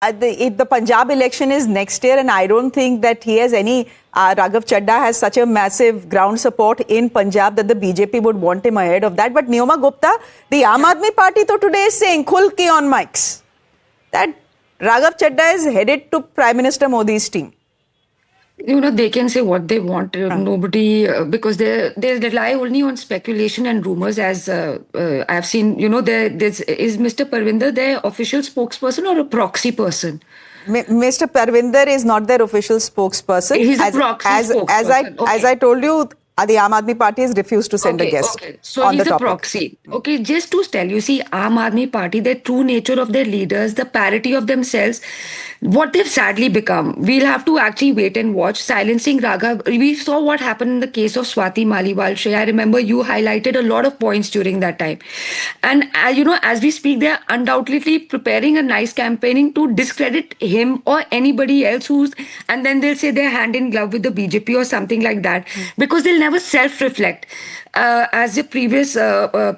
If the Punjab election is next year, and I don't think that he has any, Raghav Chadha has such a massive ground support in Punjab that the BJP would want him ahead of that. But Neoma Gupta, the Aam Aadmi Party today is saying, khul ke on mics, that Raghav Chadha is headed to Prime Minister Modi's team. You know, they can say what they want. Nobody, because they rely only on speculation and rumors. As I've seen, you know, is Mr. Parvinder their official spokesperson or a proxy person? Mr. Parvinder is not their official spokesperson. He's a proxy spokesperson. As I told you, the Aam Aadmi Party has refused to send a guest. Okay. So he's a proxy. Okay, just to tell you, see, Aam Aadmi Party, the true nature of their leaders, the parity of themselves, what they've sadly become. We'll have to actually wait and watch. Silencing Raghav. We saw what happened in the case of Swati Maliwal. Shreya, I remember you highlighted a lot of points during that time. And you know, as we speak, they're undoubtedly preparing a nice campaigning to discredit him or anybody else and then they'll say they're hand in glove with the BJP or something like that, because they'll never self-reflect. As the previous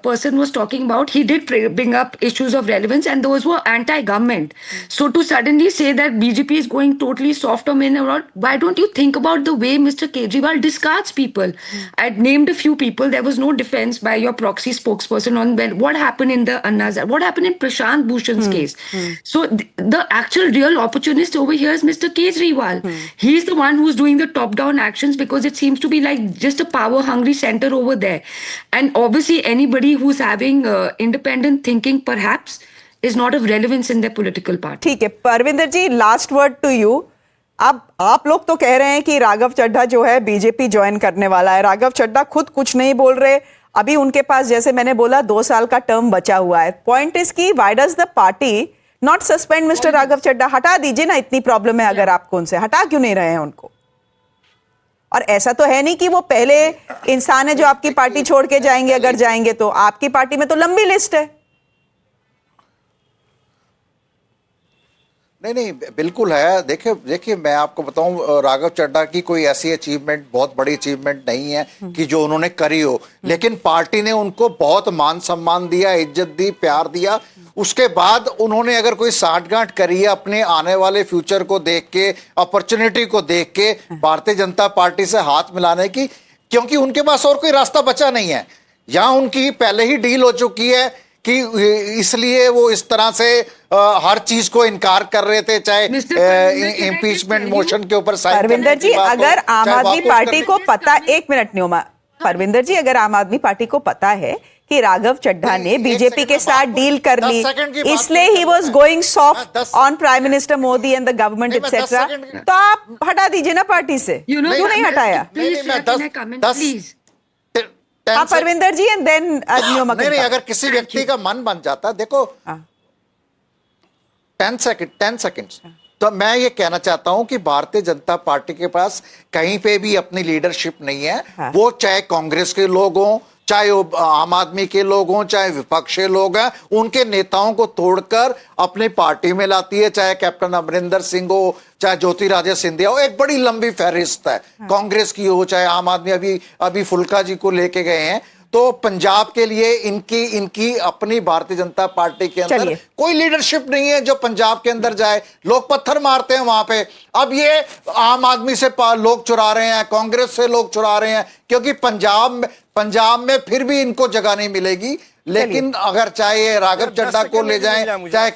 person was talking about, he did bring up issues of relevance, and those were anti-government. So to suddenly say that BJP is going totally soft on men, why don't you think about the way Mr. Kejriwal discards people? I named a few people. There was no defense by your proxy spokesperson on what happened in the Anna Hazare, what happened in Prashant Bhushan's case. So the actual real opportunist over here is Mr. Kejriwal. He's the one who's doing the top-down actions, because it seems to be like just a power-hungry center over there. And obviously anybody who's having independent thinking perhaps is not of relevance in their political party. ठीक है, परविंदर जी, last word to you. अब आप लोग तो कह रहे हैं कि राघव चड्ढा जो है बीजेपी ज्वाइन करने वाला है. राघव चड्ढा खुद कुछ नहीं बोल रहे. अभी उनके पास, जैसे मैंने बोला, 2 साल का टर्म बचा हुआ है. पॉइंट इज की why does the party not suspend mister Raghav Chadha? हटा दीजिए ना, इतनी प्रॉब्लम है अगर आपको उनसे. हटा क्यों नहीं रहे हैं उनको? और ऐसा तो है नहीं कि वो पहले इंसान है जो आपकी पार्टी छोड़ के जाएंगे. अगर जाएंगे तो आपकी पार्टी में तो लंबी लिस्ट है. नहीं, बिल्कुल है. देखिए मैं आपको बताऊं, राघव चड्ढा की कोई ऐसी अचीवमेंट, बहुत बड़ी अचीवमेंट नहीं है कि जो उन्होंने करी हो, लेकिन पार्टी ने उनको बहुत मान सम्मान दिया, इज्जत दी, प्यार दिया. उसके बाद उन्होंने अगर कोई साठगांठ करी है अपने आने वाले फ्यूचर को देख के, अपॉर्चुनिटी को देख के, भारतीय जनता पार्टी से हाथ मिलाने की, क्योंकि उनके पास और कोई रास्ता बचा नहीं है. यहां उनकी पहले ही डील हो चुकी है कि इसलिए वो इस तरह से हर चीज को इनकार कर रहे थे, चाहे इम्पीचमेंट मोशन के ऊपर साइन. परविंदर जी, अगर आम आदमी पार्टी को पता, 1 मिनट न्योमा, परविंदर जी, अगर आम आदमी पार्टी को पता है कि राघव चड्ढा ने बीजेपी के साथ डील कर ली, इसलिए he was going soft on prime minister Modi and the government etcetera, तो आप हटा दीजिए ना पार्टी से. क्यों नहीं हटाया? परविंदर जी एंड देन न्योमा. नहीं, अगर किसी व्यक्ति का मन बन जाता, देखो 10 सेकंड्स, तो मैं ये कहना चाहता हूं कि भारतीय जनता पार्टी के पास कहीं पे भी अपनी लीडरशिप नहीं है. वो चाहे कांग्रेस के लोग हों, चाहे आम आदमी के लोग हों, चाहे विपक्षी लोग हैं, उनके नेताओं को तोड़कर अपनी पार्टी में लाती है. चाहे कैप्टन अमरिंदर सिंह हो, चाहे ज्योतिरादित्य सिंधिया हो, एक बड़ी लंबी फहरिस्त है. कांग्रेस की हो, चाहे आम आदमी, अभी फुल्का जी को लेके गए हैं. तो पंजाब के लिए इनकी अपनी भारतीय जनता पार्टी के अंदर कोई लीडरशिप नहीं है जो पंजाब के अंदर जाए. लोग पत्थर मारते हैं वहां पे. अब ये आम आदमी से लोग चुरा रहे हैं, कांग्रेस से लोग चुरा रहे हैं, क्योंकि पंजाब में फिर भी इनको जगह नहीं मिलेगी. लेकिन अगर चाहे राघव चड्ढा को ले जाएं, चाहे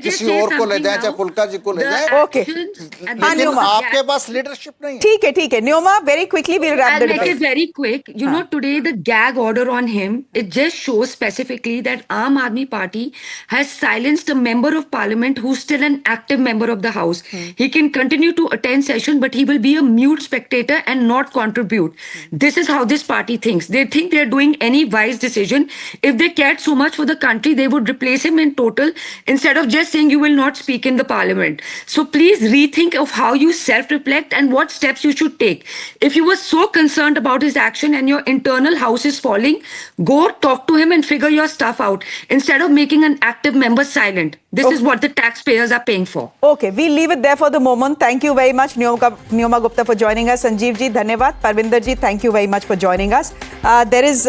किसी और को ले जाएं, चाहे फुल्का जी को ले जाएं, ओके, लेकिन आपके पास लीडरशिप नहीं है. ठीक है Nyoma, very quickly we'll wrap the debate. Very quick, you know, today the gag order on him, it just shows specifically that Aam Aadmi Party has silenced a member of parliament who's still an active member of the house. He can continue to attend session, but he will be a mute spectator and not contribute. This is how this party thinks. They think they're doing any wise decision. If they cared so much for the country, they would replace him in total instead of just saying you will not speak in the parliament. So please rethink of how you self-reflect and what steps you should take. If you were so concerned about his action and your internal house is falling, go talk to him and figure your stuff out instead of making an active member silent. This is what the taxpayers are paying for. Okay, we'll leave it there for the moment. Thank you very much, Neoma Gupta, for joining us. Sanjeev ji, dhanyawad. Parvinder ji, thank you very much for joining us. There is